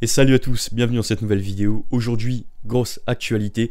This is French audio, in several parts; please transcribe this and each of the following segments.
Et salut à tous, bienvenue dans cette nouvelle vidéo. Aujourd'hui, grosse actualité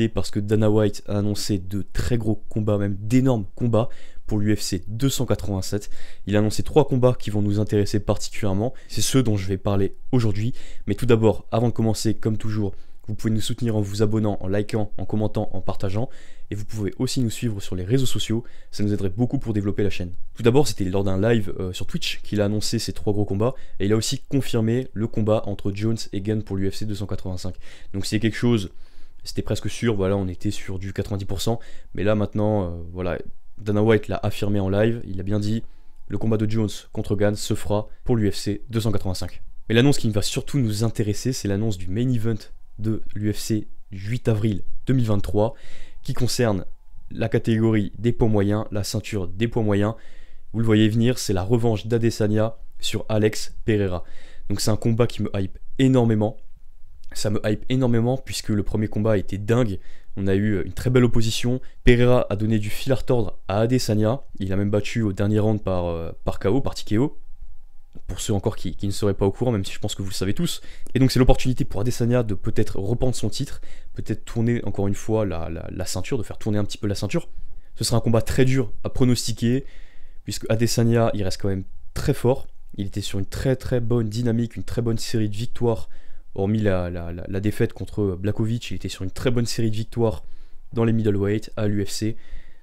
parce que Dana White a annoncé de très gros combats, même d'énormes combats pour l'UFC 287. Il a annoncé 3 combats qui vont nous intéresser particulièrement, c'est ceux dont je vais parler aujourd'hui. Mais tout d'abord, avant de commencer, comme toujours, vous pouvez nous soutenir en vous abonnant, en likant, en commentant, en partageant. Et vous pouvez aussi nous suivre sur les réseaux sociaux, ça nous aiderait beaucoup pour développer la chaîne. Tout d'abord, c'était lors d'un live sur Twitch qu'il a annoncé ces 3 gros combats. Et il a aussi confirmé le combat entre Jones et Gane pour l'UFC 285. Donc c'est quelque chose, c'était presque sûr, voilà, on était sur du 90%. Mais là maintenant, voilà, Dana White l'a affirmé en live, il a bien dit, le combat de Jones contre Gane se fera pour l'UFC 285. Mais l'annonce qui va surtout nous intéresser, c'est l'annonce du main event de l'UFC du 8 avril 2023 qui concerne la catégorie des poids moyens, la ceinture des poids moyens. Vous le voyez venir, c'est la revanche d'Adesanya sur Alex Pereira. Donc c'est un combat qui me hype énormément. Ça me hype énormément puisque le premier combat a été dingue. On a eu une très belle opposition. Pereira a donné du fil à retordre à Adesanya. Il a même battu au dernier round par KO, par TKO. Pour ceux encore qui ne seraient pas au courant, même si je pense que vous le savez tous. Et donc c'est l'opportunité pour Adesanya de peut-être reprendre son titre, peut-être tourner encore une fois la ceinture, de faire tourner un petit peu la ceinture. Ce sera un combat très dur à pronostiquer, puisque Adesanya, il reste quand même très fort. Il était sur une très très bonne dynamique, une très bonne série de victoires. Hormis la défaite contre Blachowicz, il était sur une très bonne série de victoires dans les middleweight à l'UFC.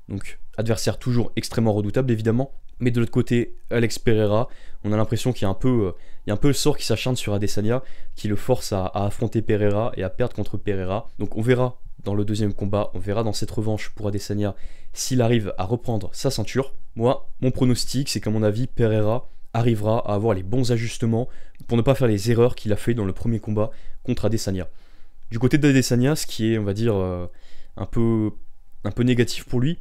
Donc adversaire toujours extrêmement redoutable évidemment. Mais de l'autre côté, Alex Pereira, on a l'impression qu'il y a un peu le sort qui s'acharne sur Adesanya, qui le force à affronter Pereira et à perdre contre Pereira. Donc on verra dans le deuxième combat, on verra dans cette revanche pour Adesanya s'il arrive à reprendre sa ceinture. Moi, mon pronostic, c'est qu'à mon avis, Pereira arrivera à avoir les bons ajustements pour ne pas faire les erreurs qu'il a fait dans le premier combat contre Adesanya. Du côté d'Adesanya, ce qui est, on va dire, un peu négatif pour lui,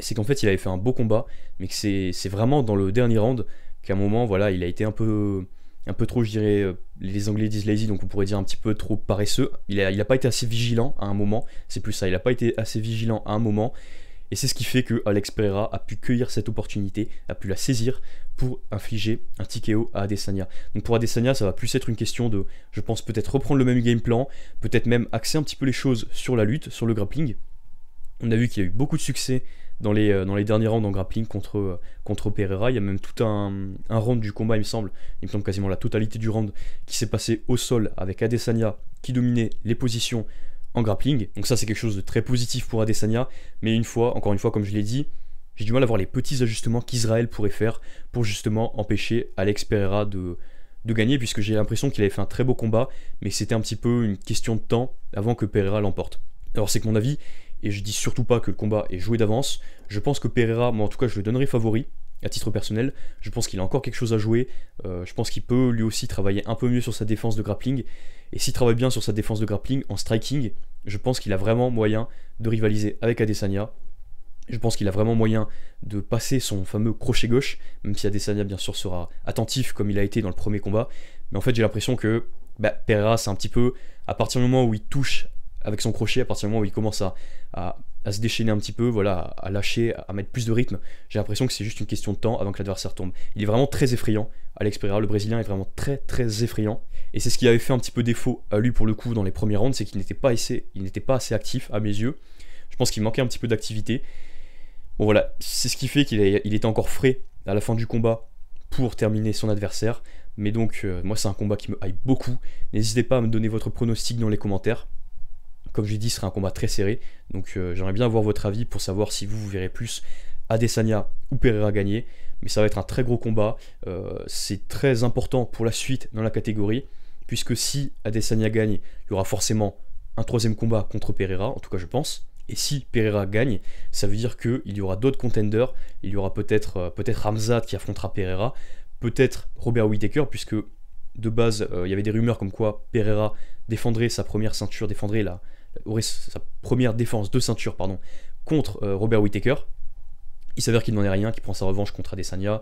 c'est qu'en fait il avait fait un beau combat, mais que c'est vraiment dans le dernier round qu'à un moment, voilà, il a été un peu trop, je dirais, les Anglais disent lazy, donc on pourrait dire un petit peu trop paresseux. Il a pas été assez vigilant à un moment, c'est plus ça, il a pas été assez vigilant à un moment, et c'est ce qui fait que Alex Pereira a pu cueillir cette opportunité, a pu la saisir pour infliger un TKO à Adesanya. Donc pour Adesanya, ça va plus être une question de, je pense, peut-être reprendre le même game plan, peut-être même axer un petit peu les choses sur la lutte, sur le grappling. On a vu qu'il y a eu beaucoup de succès dans les derniers rounds en grappling contre Pereira. Il y a même tout un round du combat, il me semble quasiment la totalité du round qui s'est passé au sol avec Adesanya qui dominait les positions en grappling. Donc ça c'est quelque chose de très positif pour Adesanya, mais encore une fois comme je l'ai dit, j'ai du mal à voir les petits ajustements qu'Israël pourrait faire pour justement empêcher Alex Pereira de gagner, puisque j'ai l'impression qu'il avait fait un très beau combat, mais c'était un petit peu une question de temps avant que Pereira l'emporte. Alors c'est que mon avis, et je dis surtout pas que le combat est joué d'avance, je pense que Pereira, moi en tout cas je le donnerai favori, à titre personnel, je pense qu'il a encore quelque chose à jouer, je pense qu'il peut lui aussi travailler un peu mieux sur sa défense de grappling, et s'il travaille bien sur sa défense de grappling en striking, je pense qu'il a vraiment moyen de rivaliser avec Adesanya. Je pense qu'il a vraiment moyen de passer son fameux crochet gauche, même si Adesanya bien sûr sera attentif comme il a été dans le premier combat, mais en fait j'ai l'impression que Pereira c'est un petit peu, à partir du moment où il touche avec son crochet, à partir du moment où il commence à se déchaîner un petit peu, voilà, à lâcher, à mettre plus de rythme, j'ai l'impression que c'est juste une question de temps avant que l'adversaire tombe. Il est vraiment très effrayant, Alex Pereira, le Brésilien est vraiment très très effrayant, et c'est ce qui avait fait un petit peu défaut à lui pour le coup dans les premiers rounds, c'est qu'il n'était pas assez actif à mes yeux. Je pense qu'il manquait un petit peu d'activité. Bon voilà, c'est ce qui fait qu'il était encore frais à la fin du combat pour terminer son adversaire, mais donc moi c'est un combat qui me hype beaucoup. N'hésitez pas à me donner votre pronostic dans les commentaires. Comme je l'ai dit, ce sera un combat très serré, donc j'aimerais bien avoir votre avis pour savoir si vous verrez plus Adesanya ou Pereira gagner, mais ça va être un très gros combat, c'est très important pour la suite dans la catégorie, puisque si Adesanya gagne, il y aura forcément un troisième combat contre Pereira, en tout cas je pense, et si Pereira gagne, ça veut dire qu'il y aura d'autres contenders, il y aura peut-être Khamzat qui affrontera Pereira, peut-être Robert Whittaker, puisque de base il y avait des rumeurs comme quoi Pereira défendrait sa première ceinture, aurait sa première défense de ceinture contre Robert Whittaker. Il s'avère qu'il n'en est rien, qu'il prend sa revanche contre Adesanya.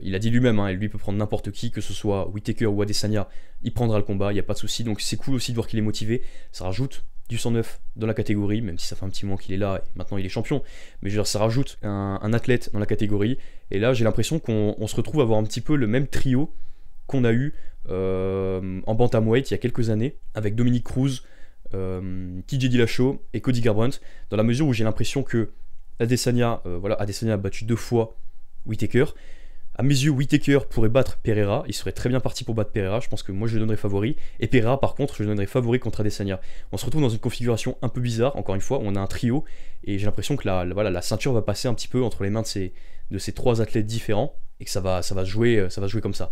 Il a dit lui-même, lui peut prendre n'importe qui, que ce soit Whittaker ou Adesanya, il prendra le combat, il n'y a pas de souci. Donc c'est cool aussi de voir qu'il est motivé, ça rajoute du sang neuf dans la catégorie, même si ça fait un petit moment qu'il est là et maintenant il est champion. Mais je veux dire, ça rajoute un athlète dans la catégorie. Et là j'ai l'impression qu'on se retrouve à avoir un petit peu le même trio qu'on a eu en bantamweight il y a quelques années, avec Dominic Cruz, TJ Dillashaw et Cody Garbrandt, dans la mesure où j'ai l'impression que Adesanya a battu 2 fois Whittaker. À mes yeux, Whittaker pourrait battre Pereira, il serait très bien parti pour battre Pereira, je pense que moi je le donnerais favori, et Pereira par contre je le donnerais favori contre Adesanya. On se retrouve dans une configuration un peu bizarre, encore une fois, on a un trio, et j'ai l'impression que la ceinture va passer un petit peu entre les mains de ces 3 athlètes différents, et que ça va se jouer comme ça.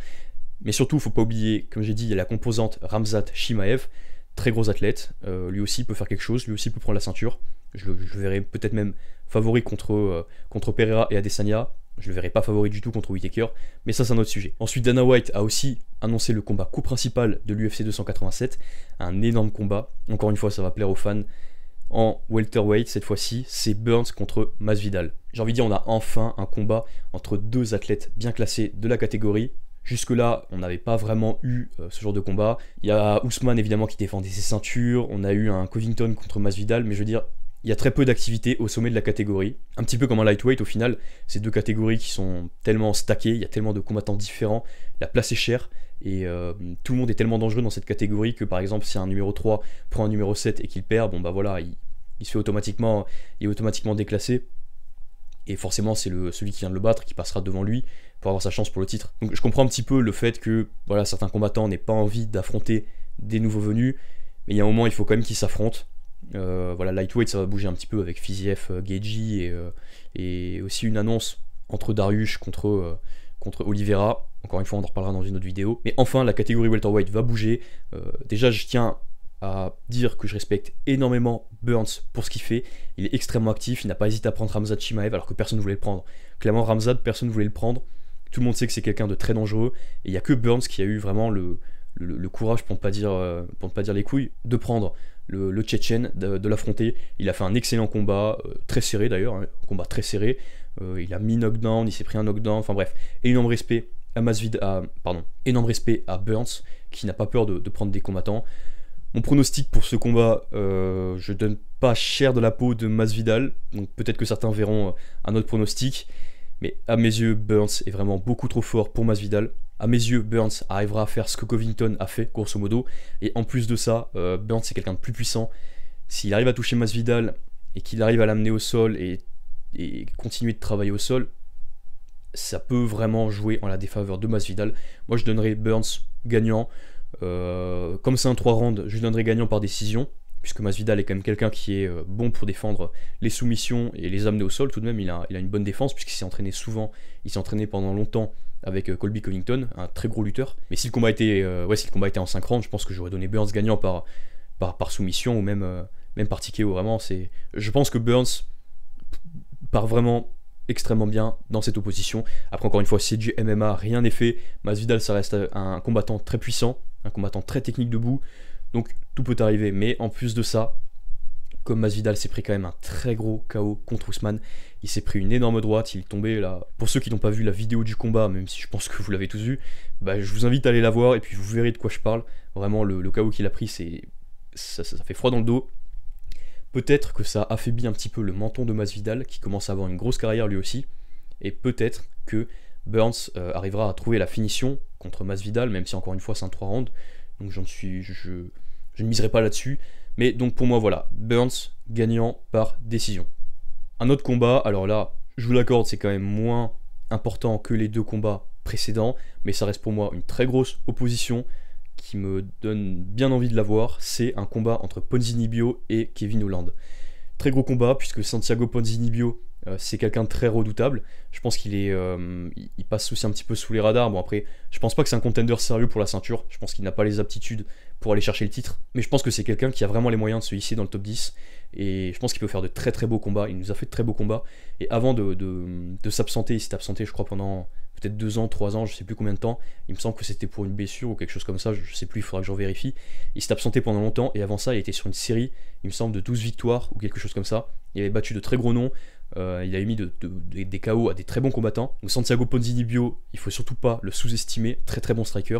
Mais surtout, faut pas oublier, comme j'ai dit, il y a la composante Khamzat Chimaev, très gros athlète, lui aussi peut faire quelque chose, lui aussi peut prendre la ceinture, je le verrai peut-être même favori contre Pereira et Adesanya. Je le verrai pas favori du tout contre Whittaker, mais ça c'est un autre sujet. Ensuite, Dana White a aussi annoncé le combat co-principal de l'UFC 287, un énorme combat, encore une fois ça va plaire aux fans, en welterweight cette fois-ci, c'est Burns contre Masvidal. J'ai envie de dire, on a enfin un combat entre 2 athlètes bien classés de la catégorie. Jusque-là, on n'avait pas vraiment eu ce genre de combat. Il y a Usman évidemment qui défendait ses ceintures, on a eu un Covington contre Masvidal, mais je veux dire, il y a très peu d'activité au sommet de la catégorie. Un petit peu comme un lightweight au final, ces 2 catégories qui sont tellement stackées, il y a tellement de combattants différents, la place est chère, et tout le monde est tellement dangereux dans cette catégorie que par exemple si un numéro 3 prend un numéro 7 et qu'il perd, bon bah voilà, il se fait automatiquement déclassé, et forcément c'est celui qui vient de le battre qui passera devant lui pour avoir sa chance pour le titre. Donc je comprends un petit peu le fait que voilà, certains combattants n'aient pas envie d'affronter des nouveaux venus, mais il y a un moment il faut quand même qu'ils s'affrontent. Voilà, lightweight ça va bouger un petit peu avec Fiziev, Gaethje et aussi une annonce entre Dariush contre Oliveira. Encore une fois on en reparlera dans une autre vidéo, mais enfin la catégorie welterweight va bouger. Déjà je tiens à dire que je respecte énormément Burns pour ce qu'il fait, il est extrêmement actif, il n'a pas hésité à prendre Khamzat Chimaev alors que personne ne voulait le prendre. Clairement Khamzat, personne ne voulait le prendre, tout le monde sait que c'est quelqu'un de très dangereux, et il n'y a que Burns qui a eu vraiment le courage, pour ne pas dire les couilles, de prendre le Tchétchène, de l'affronter. Il a fait un excellent combat, très serré d'ailleurs, hein, un combat très serré, il a mis knockdown, il s'est pris un knockdown, enfin bref, énorme respect à Burns, qui n'a pas peur de prendre des combattants. Mon pronostic pour ce combat, je donne pas cher de la peau de Masvidal, donc peut-être que certains verront un autre pronostic, mais à mes yeux, Burns est vraiment beaucoup trop fort pour Masvidal. À mes yeux, Burns arrivera à faire ce que Covington a fait, grosso modo. Et en plus de ça, Burns c'est quelqu'un de plus puissant. S'il arrive à toucher Masvidal et qu'il arrive à l'amener au sol et continuer de travailler au sol, ça peut vraiment jouer en la défaveur de Masvidal. Moi je donnerais Burns gagnant. Comme c'est un 3 rounds, je lui donnerais gagnant par décision, puisque Masvidal est quand même quelqu'un qui est bon pour défendre les soumissions et les amener au sol. Tout de même il a une bonne défense, puisqu'il s'est entraîné souvent, il s'est entraîné pendant longtemps avec Colby Covington, un très gros lutteur. Mais si le combat était en 5 rounds, je pense que j'aurais donné Burns gagnant par soumission ou même par TKO. Vraiment, je pense que Burns part vraiment extrêmement bien dans cette opposition. Après, encore une fois, c'est du MMA, rien n'est fait. Masvidal, ça reste un combattant très puissant, un combattant très technique debout, donc tout peut arriver. Mais en plus de ça, comme Masvidal s'est pris quand même un très gros KO contre Usman, il s'est pris une énorme droite, il est tombé là. Pour ceux qui n'ont pas vu la vidéo du combat, même si je pense que vous l'avez tous vu, bah, je vous invite à aller la voir et puis vous verrez de quoi je parle. Vraiment, le KO qu'il a pris, ça fait froid dans le dos. Peut-être que ça affaiblit un petit peu le menton de Masvidal, qui commence à avoir une grosse carrière lui aussi, et peut-être que Burns arrivera à trouver la finition contre Masvidal, même si encore une fois c'est un 3 rounds, donc je ne miserai pas là-dessus. Mais donc pour moi voilà, Burns gagnant par décision. Un autre combat, alors là, je vous l'accorde, c'est quand même moins important que les 2 combats précédents, mais ça reste pour moi une très grosse opposition qui me donne bien envie de la voir. C'est un combat entre Ponzinibbio et Kevin Holland. Très gros combat, puisque Santiago Ponzinibbio, c'est quelqu'un de très redoutable. Je pense il passe aussi un petit peu sous les radars. Bon après, je pense pas que c'est un contender sérieux pour la ceinture. Je pense qu'il n'a pas les aptitudes pour aller chercher le titre. Mais je pense que c'est quelqu'un qui a vraiment les moyens de se hisser dans le top 10. Et je pense qu'il peut faire de très très beaux combats. Il nous a fait de très beaux combats. Et avant de s'absenter, il s'est absenté je crois pendant peut-être 2 ans, 3 ans, je sais plus combien de temps. Il me semble que c'était pour une blessure ou quelque chose comme ça. Je sais plus, il faudra que j'en vérifie. Il s'est absenté pendant longtemps. Et avant ça, il était sur une série, il me semble, de 12 victoires ou quelque chose comme ça. Il avait battu de très gros noms. Il avait mis des KO à des très bons combattants. Donc Santiago Ponzinibbio, il faut surtout pas le sous-estimer, très très bon striker.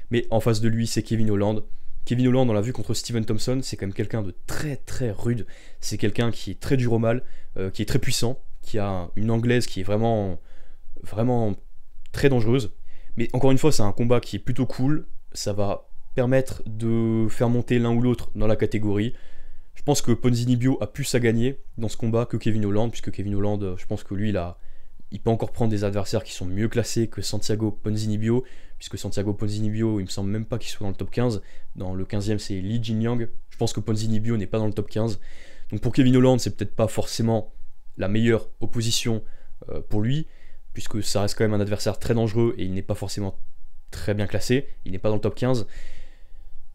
Mais en face de lui, c'est Kevin Holland. Kevin Holland, on l'a vu contre Steven Thompson, c'est quand même quelqu'un de très très rude. C'est quelqu'un qui est très dur au mal, qui est très puissant, qui a une anglaise qui est vraiment très dangereuse. Mais encore une fois, c'est un combat qui est plutôt cool. ça va permettre de faire monter l'un ou l'autre dans la catégorie. Je pense que Ponzinibbio a plus à gagner dans ce combat que Kevin Holland, puisque Kevin Holland, je pense que lui, il peut encore prendre des adversaires qui sont mieux classés que Santiago Ponzinibbio, puisque Santiago Ponzinibbio, il me semble même pas qu'il soit dans le top 15. Dans le 15e, c'est Li Jinliang. Je pense que Ponzinibbio n'est pas dans le top 15. Donc pour Kevin Holland, c'est peut-être pas forcément la meilleure opposition pour lui, puisque ça reste quand même un adversaire très dangereux et il n'est pas forcément très bien classé. Il n'est pas dans le top 15.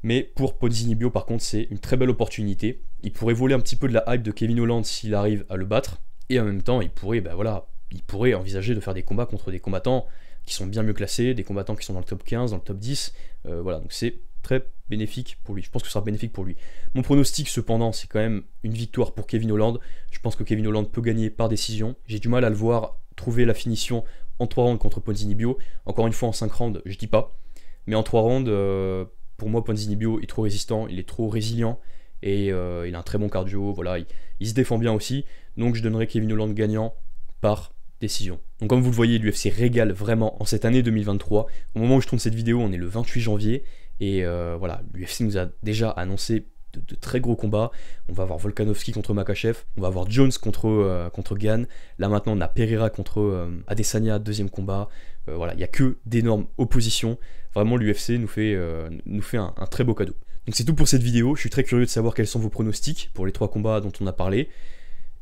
Mais pour Ponzinibbio, par contre, c'est une très belle opportunité. Il pourrait voler un petit peu de la hype de Kevin Holland s'il arrive à le battre. Et en même temps, il pourrait envisager de faire des combats contre des combattants qui sont bien mieux classés, des combattants qui sont dans le top 15, dans le top 10. Voilà, donc c'est très bénéfique pour lui. Je pense que ce sera bénéfique pour lui. Mon pronostic, cependant, c'est quand même une victoire pour Kevin Holland. Je pense que Kevin Holland peut gagner par décision. J'ai du mal à le voir trouver la finition en 3 rounds contre Ponzinibbio. Encore une fois, en 5 rounds, je dis pas. Mais en 3 rounds, pour moi, Ponzinibbio est trop résistant, il est trop résilient. Et il a un très bon cardio, voilà, il se défend bien aussi. Donc je donnerai Kevin Holland gagnant par décision. Donc comme vous le voyez, l'UFC régale vraiment en cette année 2023. Au moment où je tourne cette vidéo, on est le 28 janvier. Et voilà, l'UFC nous a déjà annoncé de très gros combats. On va avoir Volkanovski contre Makhachev, on va avoir Jones contre Gane. Là maintenant, on a Pereira contre Adesanya, deuxième combat. Voilà, il n'y a que d'énormes oppositions. Vraiment, l'UFC nous fait un très beau cadeau. Donc c'est tout pour cette vidéo. Je suis très curieux de savoir quels sont vos pronostics pour les 3 combats dont on a parlé.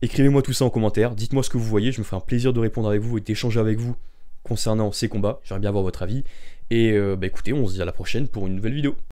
Écrivez-moi tout ça en commentaire, dites-moi ce que vous voyez, je me ferai un plaisir de répondre avec vous et d'échanger avec vous concernant ces combats. J'aimerais bien avoir votre avis. Et écoutez, on se dit à la prochaine pour une nouvelle vidéo.